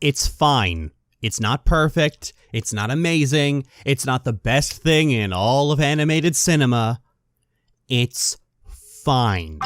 It's fine. It's not perfect. It's not amazing. It's not the best thing in all of animated cinema. It's fine.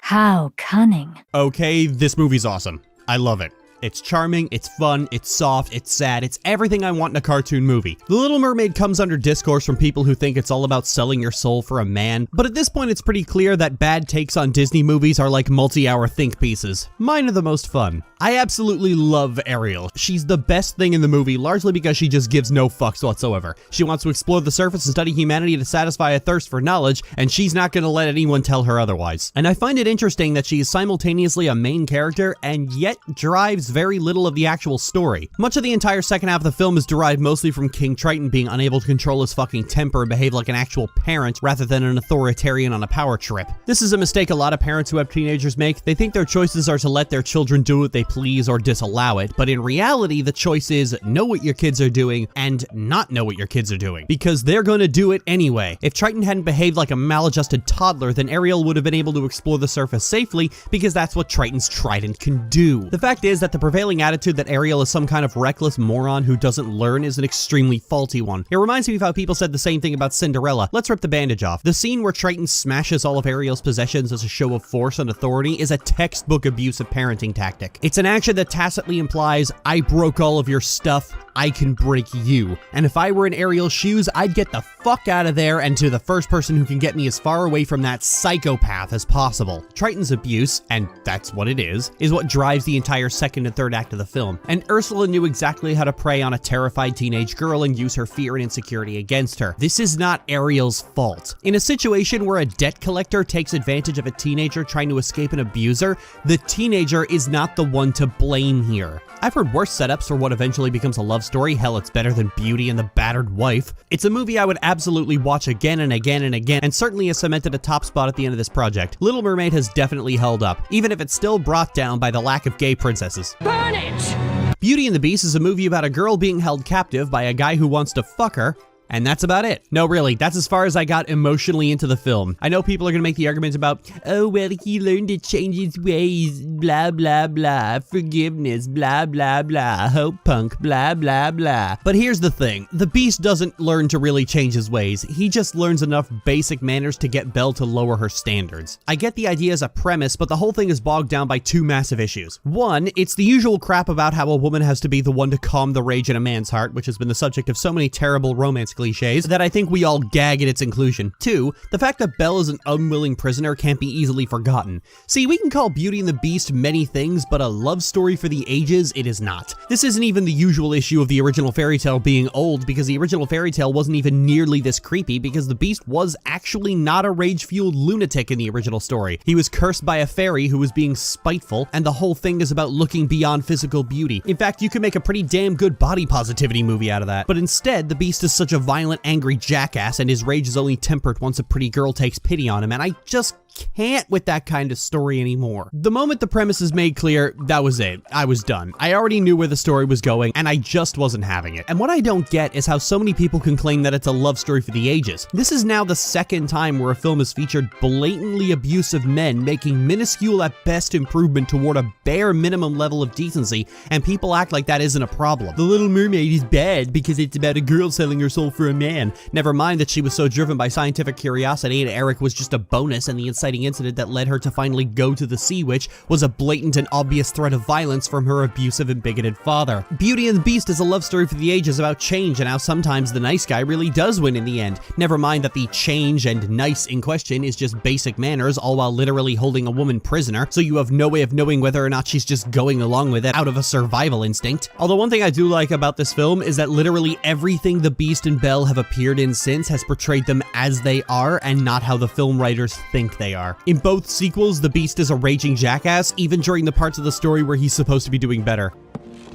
How cunning. Okay, this movie's awesome. I love it. It's charming, it's fun, it's soft, it's sad, it's everything I want in a cartoon movie. The Little Mermaid comes under discourse from people who think it's all about selling your soul for a man, but at this point it's pretty clear that bad takes on Disney movies are like multi-hour think pieces. Mine are the most fun. I absolutely love Ariel. She's the best thing in the movie, largely because she just gives no fucks whatsoever. She wants to explore the surface and study humanity to satisfy a thirst for knowledge, and she's not gonna let anyone tell her otherwise. And I find it interesting that she is simultaneously a main character and yet drives very little of the actual story. Much of the entire second half of the film is derived mostly from King Triton being unable to control his fucking temper and behave like an actual parent rather than an authoritarian on a power trip. This is a mistake a lot of parents who have teenagers make. They think their choices are to let their children do what they please or disallow it, but in reality the choice is know what your kids are doing and not know what your kids are doing, because they're gonna do it anyway. If Triton hadn't behaved like a maladjusted toddler, then Ariel would have been able to explore the surface safely, because that's what Triton's trident can do. The fact is that the prevailing attitude that Ariel is some kind of reckless moron who doesn't learn is an extremely faulty one. It reminds me of how people said the same thing about Cinderella. Let's rip the bandage off. The scene where Triton smashes all of Ariel's possessions as a show of force and authority is a textbook abusive parenting tactic. It's an action that tacitly implies, I broke all of your stuff, I can break you. And if I were in Ariel's shoes, I'd get the fuck out of there and to the first person who can get me as far away from that psychopath as possible. Triton's abuse, and that's what it is what drives the entire second and third act of the film. And Ursula knew exactly how to prey on a terrified teenage girl and use her fear and insecurity against her. This is not Ariel's fault. In a situation where a debt collector takes advantage of a teenager trying to escape an abuser, the teenager is not the one to blame here. I've heard worse setups for what eventually becomes a love story. Hell, it's better than Beauty and the Battered Wife. It's a movie I would absolutely watch again and again and again, and certainly has cemented a top spot at the end of this project. Little Mermaid has definitely held up, even if it's still brought down by the lack of gay princesses. Burn it! Beauty and the Beast is a movie about a girl being held captive by a guy who wants to fuck her, and that's about it. No, really, that's as far as I got emotionally into the film. I know people are gonna make the argument about, oh, well, he learned to change his ways, blah, blah, blah, forgiveness, blah, blah, blah, hope punk, blah, blah, blah. But here's the thing, the Beast doesn't learn to really change his ways. He just learns enough basic manners to get Belle to lower her standards. I get the idea as a premise, but the whole thing is bogged down by two massive issues. One, it's the usual crap about how a woman has to be the one to calm the rage in a man's heart, which has been the subject of so many terrible romance cliches that I think we all gag at its inclusion. Two, the fact that Belle is an unwilling prisoner can't be easily forgotten. See, we can call Beauty and the Beast many things, but a love story for the ages, it is not. This isn't even the usual issue of the original fairy tale being old, because the original fairy tale wasn't even nearly this creepy, because the Beast was actually not a rage-fueled lunatic in the original story. He was cursed by a fairy who was being spiteful, and the whole thing is about looking beyond physical beauty. In fact, you could make a pretty damn good body positivity movie out of that. But instead, the Beast is such a violent, angry jackass, and his rage is only tempered once a pretty girl takes pity on him, and I just can't with that kind of story anymore. The moment the premise is made clear, that was it. I was done. I already knew where the story was going, and I just wasn't having it. And what I don't get is how so many people can claim that it's a love story for the ages. This is now the second time where a film has featured blatantly abusive men making minuscule at best improvement toward a bare minimum level of decency, and people act like that isn't a problem. The Little Mermaid is bad because it's about a girl selling her soul for a man. Never mind that she was so driven by scientific curiosity and Eric was just a bonus, and the inciting incident that led her to finally go to the Sea Witch was a blatant and obvious threat of violence from her abusive and bigoted father. Beauty and the Beast is a love story for the ages about change and how sometimes the nice guy really does win in the end. Never mind that the change and nice in question is just basic manners, all while literally holding a woman prisoner, so you have no way of knowing whether or not she's just going along with it out of a survival instinct. Although one thing I do like about this film is that literally everything the Beast and Belle have appeared in since has portrayed them as they are and not how the film writers think they are. In both sequels, the Beast is a raging jackass, even during the parts of the story where he's supposed to be doing better.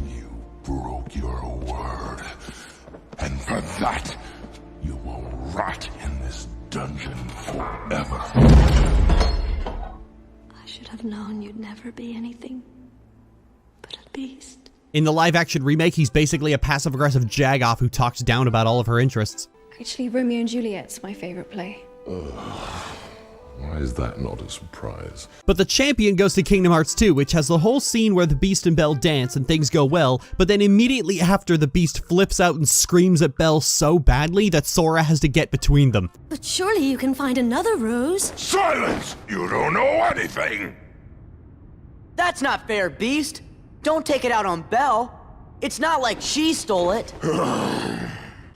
You broke your word, and for that, you will rot in this dungeon forever. I should have known you'd never be anything but a beast. In the live-action remake, he's basically a passive-aggressive jagoff who talks down about all of her interests. Actually, Romeo and Juliet's my favorite play. Why is that not a surprise? But the champion goes to Kingdom Hearts 2, which has the whole scene where the Beast and Belle dance and things go well, but then immediately after the Beast flips out and screams at Belle so badly that Sora has to get between them. But surely you can find another rose. Silence! You don't know anything! That's not fair, Beast. Don't take it out on Belle. It's not like she stole it.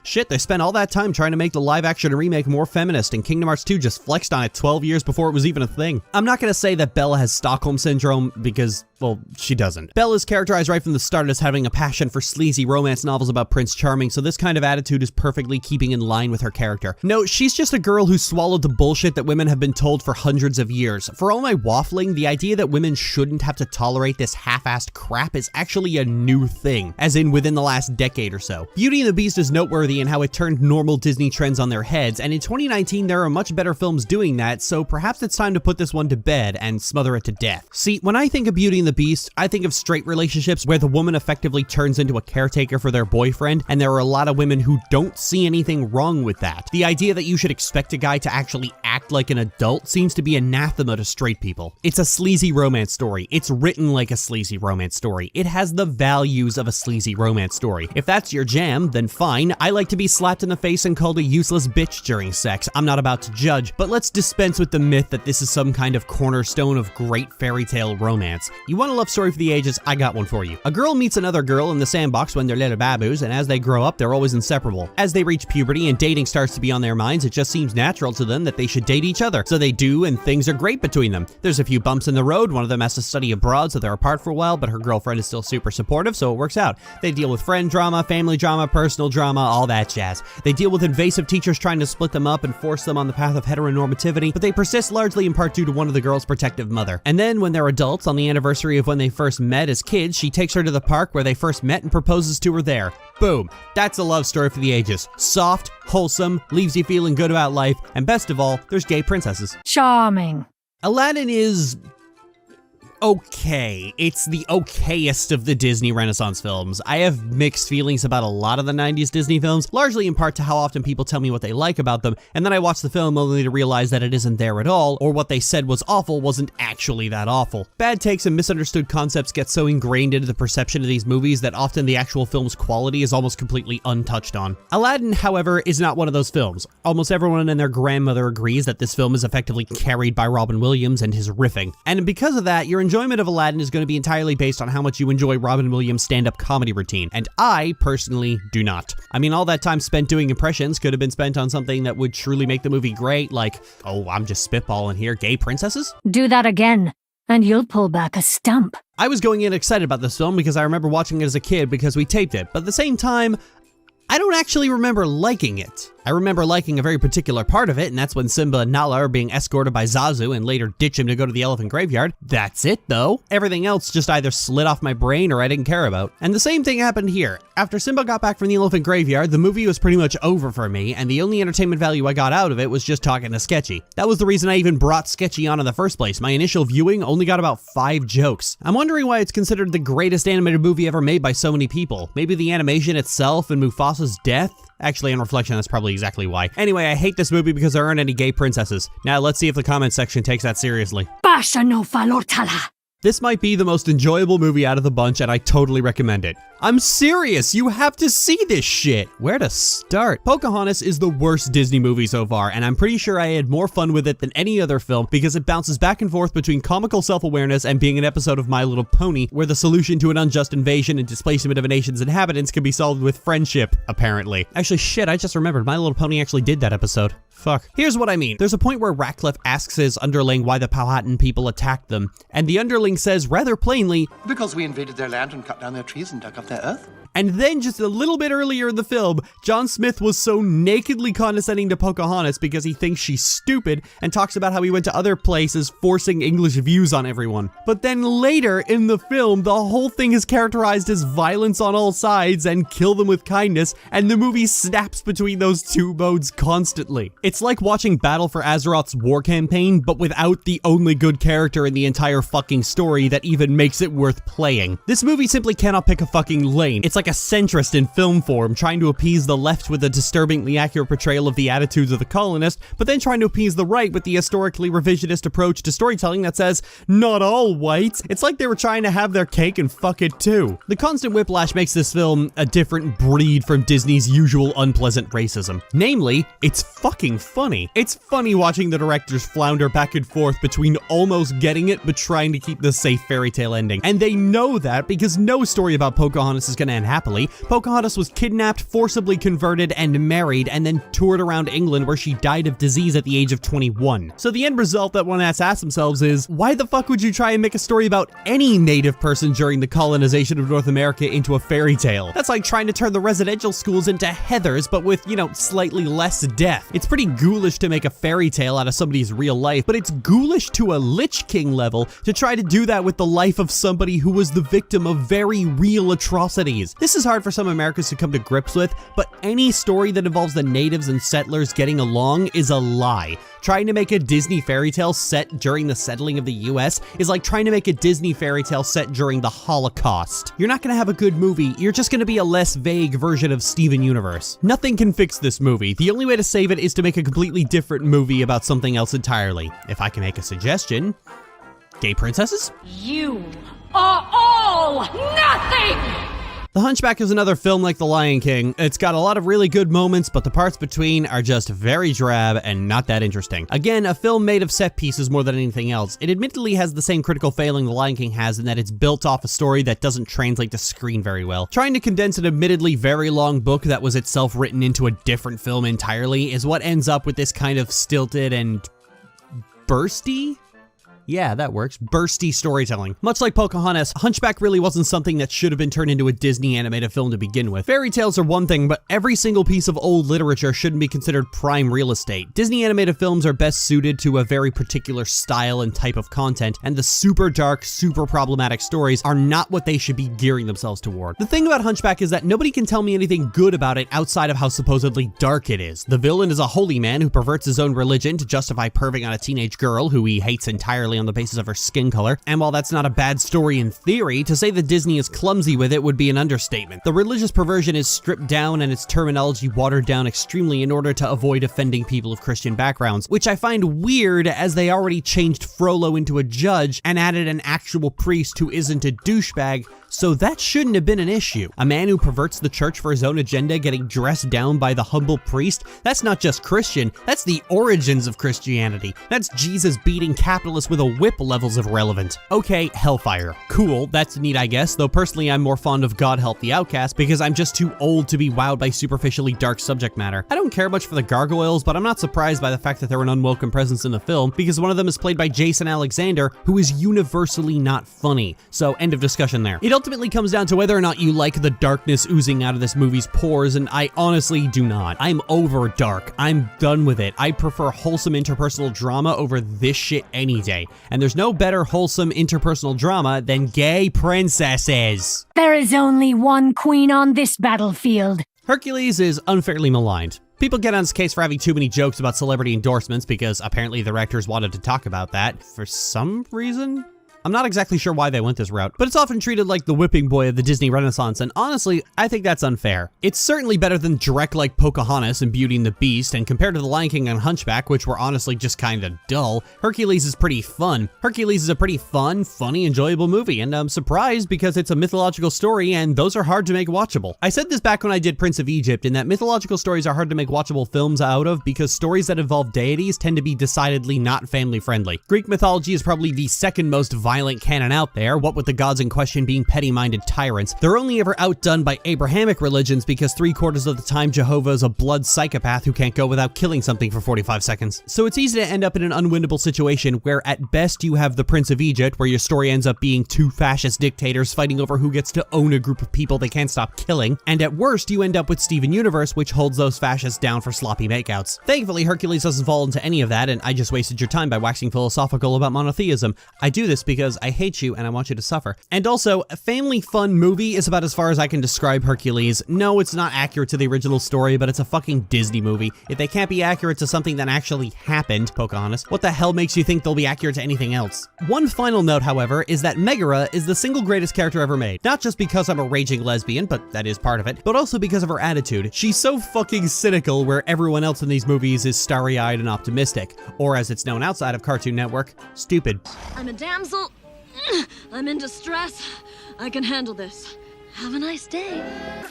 Shit, they spent all that time trying to make the live-action remake more feminist, and Kingdom Hearts 2 just flexed on it 12 years before it was even a thing. I'm not gonna say that Belle has Stockholm Syndrome, because, well, she doesn't. Belle is characterized right from the start as having a passion for sleazy romance novels about Prince Charming, so this kind of attitude is perfectly keeping in line with her character. No, she's just a girl who swallowed the bullshit that women have been told for hundreds of years. For all my waffling, the idea that women shouldn't have to tolerate this half-assed crap is actually a new thing, as in within the last decade or so. Beauty and the Beast is noteworthy in how it turned normal Disney trends on their heads, and in 2019 there are much better films doing that, so perhaps it's time to put this one to bed and smother it to death. See, when I think of Beauty and the Beast, I think of straight relationships where the woman effectively turns into a caretaker for their boyfriend, and there are a lot of women who don't see anything wrong with that. The idea that you should expect a guy to actually act like an adult seems to be anathema to straight people. It's a sleazy romance story. It's written like a sleazy romance story. It has the values of a sleazy romance story. If that's your jam, then fine. I like to be slapped in the face and called a useless bitch during sex. I'm not about to judge, but let's dispense with the myth that this is some kind of cornerstone of great fairy tale romance. You want a love story for the ages? I got one for you. A girl meets another girl in the sandbox when they're little baboos, and as they grow up, they're always inseparable. As they reach puberty and dating starts to be on their minds, it just seems natural to them that they should date each other. So they do, and things are great between them. There's a few bumps in the road. One of them has to study abroad, so they're apart for a while, but her girlfriend is still super supportive, so it works out. They deal with friend drama, family drama, personal drama, all that jazz. They deal with invasive teachers trying to split them up and force them on the path of heteronormativity, but they persist largely in part due to one of the girl's protective mother. And then when they're adults, on the anniversary of when they first met as kids, she takes her to the park where they first met and proposes to her there. Boom. That's a love story for the ages. Soft, wholesome, leaves you feeling good about life, and best of all, there's gay princesses. Charming. Aladdin is okay. It's the okayest of the Disney Renaissance films. I have mixed feelings about a lot of the 90s Disney films, largely in part to how often people tell me what they like about them, and then I watch the film only to realize that it isn't there at all, or what they said was awful wasn't actually that awful. Bad takes and misunderstood concepts get so ingrained into the perception of these movies that often the actual film's quality is almost completely untouched on. Aladdin, however, is not one of those films. Almost everyone and their grandmother agrees that this film is effectively carried by Robin Williams and his riffing. And because of that, your enjoyment of Aladdin is going to be entirely based on how much you enjoy Robin Williams' stand-up comedy routine, and I, personally, do not. I mean, all that time spent doing impressions could have been spent on something that would truly make the movie great, like, oh, I'm just spitballing here, gay princesses? Do that again, and you'll pull back a stump. I was going in excited about this film because I remember watching it as a kid because we taped it, but at the same time, I don't actually remember liking it. I remember liking a very particular part of it, and that's when Simba and Nala are being escorted by Zazu and later ditch him to go to the elephant graveyard. That's it, though. Everything else just either slid off my brain or I didn't care about. And the same thing happened here. After Simba got back from the elephant graveyard, the movie was pretty much over for me, and the only entertainment value I got out of it was just talking to Sketchy. That was the reason I even brought Sketchy on in the first place. My initial viewing only got about 5 jokes. I'm wondering why it's considered the greatest animated movie ever made by so many people. Maybe the animation itself and Mufasa's death? Actually, on reflection, that's probably exactly why. Anyway, I hate this movie because there aren't any gay princesses. Now, let's see if the comment section takes that seriously. Basha no falortala. This might be the most enjoyable movie out of the bunch, and I totally recommend it. I'm serious, you have to see this shit. Where to start? Pocahontas is the worst Disney movie so far, and I'm pretty sure I had more fun with it than any other film because it bounces back and forth between comical self-awareness and being an episode of My Little Pony, where the solution to an unjust invasion and displacement of a nation's inhabitants can be solved with friendship, apparently. Actually, shit, I just remembered, My Little Pony actually did that episode. Fuck. Here's what I mean. There's a point where Ratcliffe asks his underling why the Powhatan people attacked them, and the underling says rather plainly, "Because we invaded their land and cut down their trees and dug up their earth." And then just a little bit earlier in the film, John Smith was so nakedly condescending to Pocahontas because he thinks she's stupid and talks about how he went to other places forcing English views on everyone. But then later in the film, the whole thing is characterized as violence on all sides and kill them with kindness, and the movie snaps between those two modes constantly. It's like watching Battle for Azeroth's war campaign, but without the only good character in the entire fucking story that even makes it worth playing. This movie simply cannot pick a fucking fucking lane. It's like a centrist in film form, trying to appease the left with a disturbingly accurate portrayal of the attitudes of the colonists, but then trying to appease the right with the historically revisionist approach to storytelling that says, not all whites. It's like they were trying to have their cake and fuck it too. The constant whiplash makes this film a different breed from Disney's usual unpleasant racism. Namely, it's fucking funny. It's funny watching the directors flounder back and forth between almost getting it but trying to keep the safe fairy tale ending. And they know that because no story about Pocahontas is gonna end happily. Pocahontas was kidnapped, forcibly converted, and married, and then toured around England where she died of disease at the age of 21. So the end result that one has to ask themselves is, why the fuck would you try and make a story about any native person during the colonization of North America into a fairy tale? That's like trying to turn the residential schools into Heathers, but with, you know, slightly less death. It's pretty ghoulish to make a fairy tale out of somebody's real life, but it's ghoulish to a Lich King level to try to do that with the life of somebody who was the victim of very real atrocities. This is hard for some Americans to come to grips with, but any story that involves the natives and settlers getting along is a lie. Trying to make a Disney fairy tale set during the settling of the US is like trying to make a Disney fairy tale set during the Holocaust. You're not gonna have a good movie, you're just gonna be a less vague version of Steven Universe. Nothing can fix this movie. The only way to save it is to make a completely different movie about something else entirely. If I can make a suggestion, gay princesses? You are all nothing! The Hunchback is another film like The Lion King. It's got a lot of really good moments, but the parts between are just very drab and not that interesting. Again, a film made of set pieces more than anything else. It admittedly has the same critical failing The Lion King has in that it's built off a story that doesn't translate to screen very well. Trying to condense an admittedly very long book that was itself written into a different film entirely is what ends up with this kind of stilted and bursty? Yeah, that works. Bursty storytelling. Much like Pocahontas, Hunchback really wasn't something that should have been turned into a Disney animated film to begin with. Fairy tales are one thing, but every single piece of old literature shouldn't be considered prime real estate. Disney animated films are best suited to a very particular style and type of content, and the super dark, super problematic stories are not what they should be gearing themselves toward. The thing about Hunchback is that nobody can tell me anything good about it outside of how supposedly dark it is. The villain is a holy man who perverts his own religion to justify perving on a teenage girl who he hates entirely on the basis of her skin color, and while that's not a bad story in theory, to say that Disney is clumsy with it would be an understatement. The religious perversion is stripped down and its terminology watered down extremely in order to avoid offending people of Christian backgrounds, which I find weird as they already changed Frollo into a judge and added an actual priest who isn't a douchebag, so that shouldn't have been an issue. A man who perverts the church for his own agenda getting dressed down by the humble priest, that's not just Christian, that's the origins of Christianity. That's Jesus beating capitalists with a whip levels of relevant. Okay, Hellfire. Cool, that's neat I guess, though personally I'm more fond of God Help the Outcast because I'm just too old to be wowed by superficially dark subject matter. I don't care much for the gargoyles, but I'm not surprised by the fact that they're an unwelcome presence in the film because one of them is played by Jason Alexander, who is universally not funny. So end of discussion there. It ultimately comes down to whether or not you like the darkness oozing out of this movie's pores, and I honestly do not. I'm over dark. I'm done with it. I prefer wholesome interpersonal drama over this shit any day. And there's no better wholesome interpersonal drama than gay princesses. There is only one queen on this battlefield. Hercules is unfairly maligned. People get on his case for having too many jokes about celebrity endorsements because apparently the directors wanted to talk about that for some reason. I'm not exactly sure why they went this route, but it's often treated like the whipping boy of the Disney Renaissance, and honestly, I think that's unfair. It's certainly better than Drek like Pocahontas and Beauty and the Beast, and compared to The Lion King and Hunchback, which were honestly just kinda dull, Hercules is pretty fun. Hercules is a pretty fun, funny, enjoyable movie, and I'm surprised because it's a mythological story, and those are hard to make watchable. I said this back when I did Prince of Egypt, in that mythological stories are hard to make watchable films out of because stories that involve deities tend to be decidedly not family friendly. Greek mythology is probably the second most violent canon out there, what with the gods in question being petty-minded tyrants. They're only ever outdone by Abrahamic religions because 3/4 of the time Jehovah is a blood psychopath who can't go without killing something for 45 seconds. So it's easy to end up in an unwinnable situation where at best you have the Prince of Egypt, where your story ends up being two fascist dictators fighting over who gets to own a group of people they can't stop killing, and at worst you end up with Steven Universe, which holds those fascists down for sloppy makeouts. Thankfully, Hercules doesn't fall into any of that, and I just wasted your time by waxing philosophical about monotheism. I do this because because I hate you and I want you to suffer. And also, a family fun movie is about as far as I can describe Hercules. No, it's not accurate to the original story, but it's a fucking Disney movie. If they can't be accurate to something that actually happened, Pocahontas, what the hell makes you think they'll be accurate to anything else? One final note, however, is that Megara is the single greatest character ever made. Not just because I'm a raging lesbian, but that is part of it, but also because of her attitude. She's so fucking cynical where everyone else in these movies is starry-eyed and optimistic, or as it's known outside of Cartoon Network, stupid. I'm a damsel. I'm in distress. I can handle this. Have a nice day.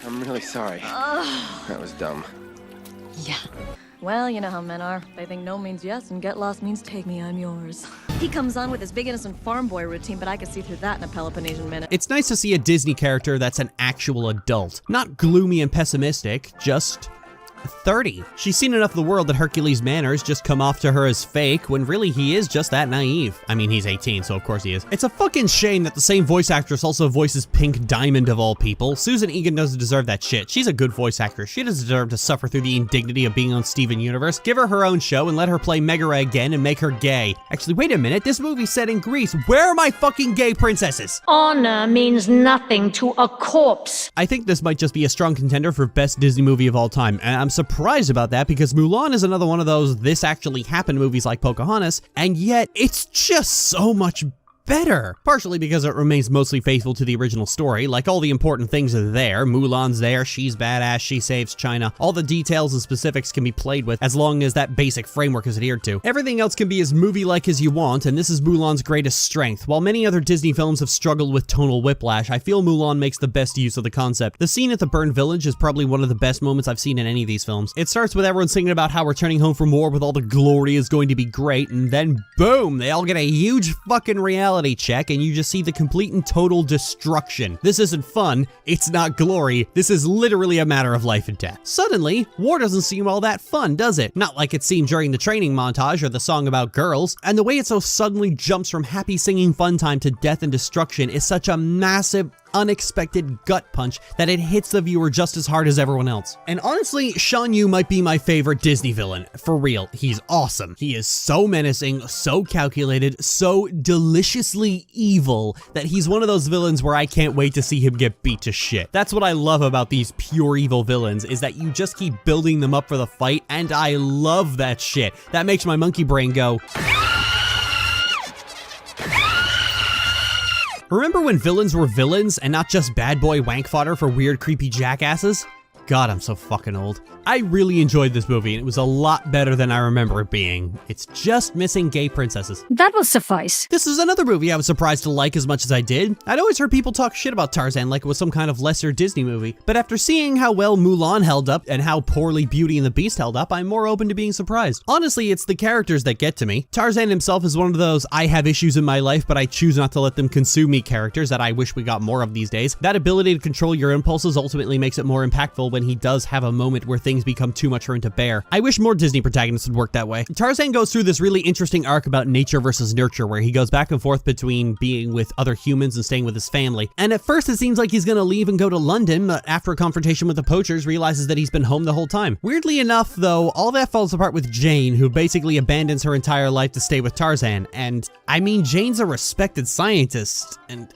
I'm really sorry. That was dumb. Yeah. Well, you know how men are. They think no means yes and get lost means take me, I'm yours. He comes on with his big innocent farm boy routine, but I could see through that in a Peloponnesian minute. It's nice to see a Disney character that's an actual adult. Not gloomy and pessimistic, just 30. She's seen enough of the world that Hercules' manners just come off to her as fake, when really he is just that naive. I mean, he's 18, so of course he is. It's a fucking shame that the same voice actress also voices Pink Diamond of all people. Susan Egan doesn't deserve that shit. She's a good voice actress. She doesn't deserve to suffer through the indignity of being on Steven Universe. Give her her own show and let her play Megara again and make her gay. Actually, wait a minute. This movie's set in Greece. Where are my fucking gay princesses? Honor means nothing to a corpse. I think this might just be a strong contender for best Disney movie of all time, and I'm surprised about that because Mulan is another one of those this actually happened movies like Pocahontas, and yet it's just so much better. Partially because it remains mostly faithful to the original story, like all the important things are there. Mulan's there, she's badass, she saves China. All the details and specifics can be played with as long as that basic framework is adhered to. Everything else can be as movie-like as you want, and this is Mulan's greatest strength. While many other Disney films have struggled with tonal whiplash, I feel Mulan makes the best use of the concept. The scene at the burned village is probably one of the best moments I've seen in any of these films. It starts with everyone singing about how returning home from war with all the glory is going to be great, and then boom, they all get a huge fucking reality check, and you just see the complete and total destruction. This isn't fun, it's not glory, this is literally a matter of life and death. Suddenly, war doesn't seem all that fun, does it? Not like it seemed during the training montage or the song about girls, and the way it so suddenly jumps from happy singing fun time to death and destruction is such a massive, unexpected gut punch that it hits the viewer just as hard as everyone else. And honestly, Shan Yu might be my favorite Disney villain. For real, he's awesome. He is so menacing, so calculated, so deliciously evil that he's one of those villains where I can't wait to see him get beat to shit. That's what I love about these pure evil villains, is that you just keep building them up for the fight, and I love that shit. That makes my monkey brain go... Remember when villains were villains and not just bad boy wank fodder for weird creepy jackasses? God, I'm so fucking old. I really enjoyed this movie, and it was a lot better than I remember it being. It's just missing gay princesses. That will suffice. This is another movie I was surprised to like as much as I did. I'd always heard people talk shit about Tarzan like it was some kind of lesser Disney movie, but after seeing how well Mulan held up and how poorly Beauty and the Beast held up, I'm more open to being surprised. Honestly, it's the characters that get to me. Tarzan himself is one of those I have issues in my life, but I choose not to let them consume me characters that I wish we got more of these days. That ability to control your impulses ultimately makes it more impactful when he does have a moment where things become too much for him to bear. I wish more Disney protagonists would work that way. Tarzan goes through this really interesting arc about nature versus nurture, where he goes back and forth between being with other humans and staying with his family. And at first it seems like he's gonna leave and go to London, but after a confrontation with the poachers, realizes that he's been home the whole time. Weirdly enough, though, all that falls apart with Jane, who basically abandons her entire life to stay with Tarzan. And I mean, Jane's a respected scientist, and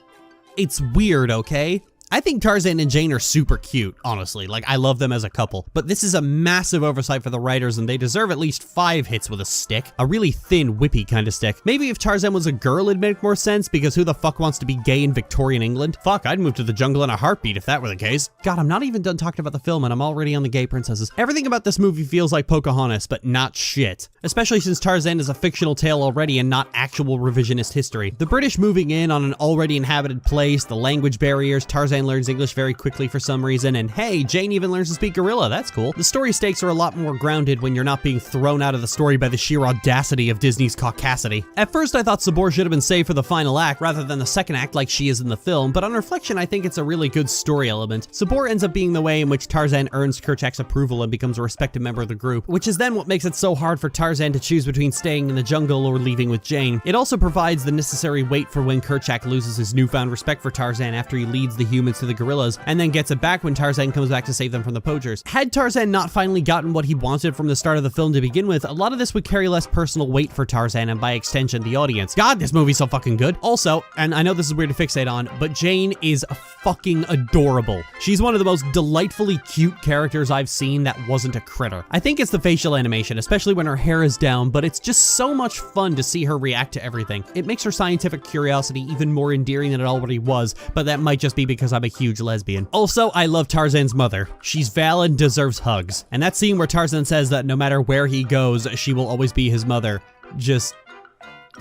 it's weird, okay? I think Tarzan and Jane are super cute, honestly. Like, I love them as a couple. But this is a massive oversight for the writers, and they deserve at least 5 hits with a stick. A really thin, whippy kind of stick. Maybe if Tarzan was a girl, it'd make more sense, because who the fuck wants to be gay in Victorian England? Fuck, I'd move to the jungle in a heartbeat if that were the case. God, I'm not even done talking about the film, and I'm already on the gay princesses. Everything about this movie feels like Pocahontas, but not shit. Especially since Tarzan is a fictional tale already and not actual revisionist history. The British moving in on an already inhabited place, the language barriers, Tarzan learns English very quickly for some reason, and hey, Jane even learns to speak gorilla, that's cool. The story stakes are a lot more grounded when you're not being thrown out of the story by the sheer audacity of Disney's caucasity. At first I thought Sabor should have been saved for the final act rather than the second act like she is in the film, but on reflection I think it's a really good story element. Sabor ends up being the way in which Tarzan earns Kerchak's approval and becomes a respected member of the group, which is then what makes it so hard for Tarzan to choose between staying in the jungle or leaving with Jane. It also provides the necessary weight for when Kerchak loses his newfound respect for Tarzan after he leads the humans humans to the gorillas, and then gets it back when Tarzan comes back to save them from the poachers. Had Tarzan not finally gotten what he wanted from the start of the film to begin with, a lot of this would carry less personal weight for Tarzan and by extension the audience. God, this movie's so fucking good. Also, and I know this is weird to fixate on, but Jane is fucking adorable. She's one of the most delightfully cute characters I've seen that wasn't a critter. I think it's the facial animation, especially when her hair is down, but it's just so much fun to see her react to everything. It makes her scientific curiosity even more endearing than it already was, but that might just be because I'm a huge lesbian. Also, I love Tarzan's mother. She's Val and deserves hugs. And that scene where Tarzan says that no matter where he goes, she will always be his mother, just...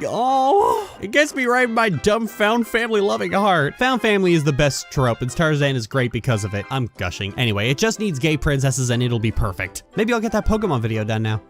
oh, it gets me right in my dumb found family loving heart. Found family is the best trope, and Tarzan is great because of it. I'm gushing. Anyway, it just needs gay princesses and it'll be perfect. Maybe I'll get that Pokemon video done now.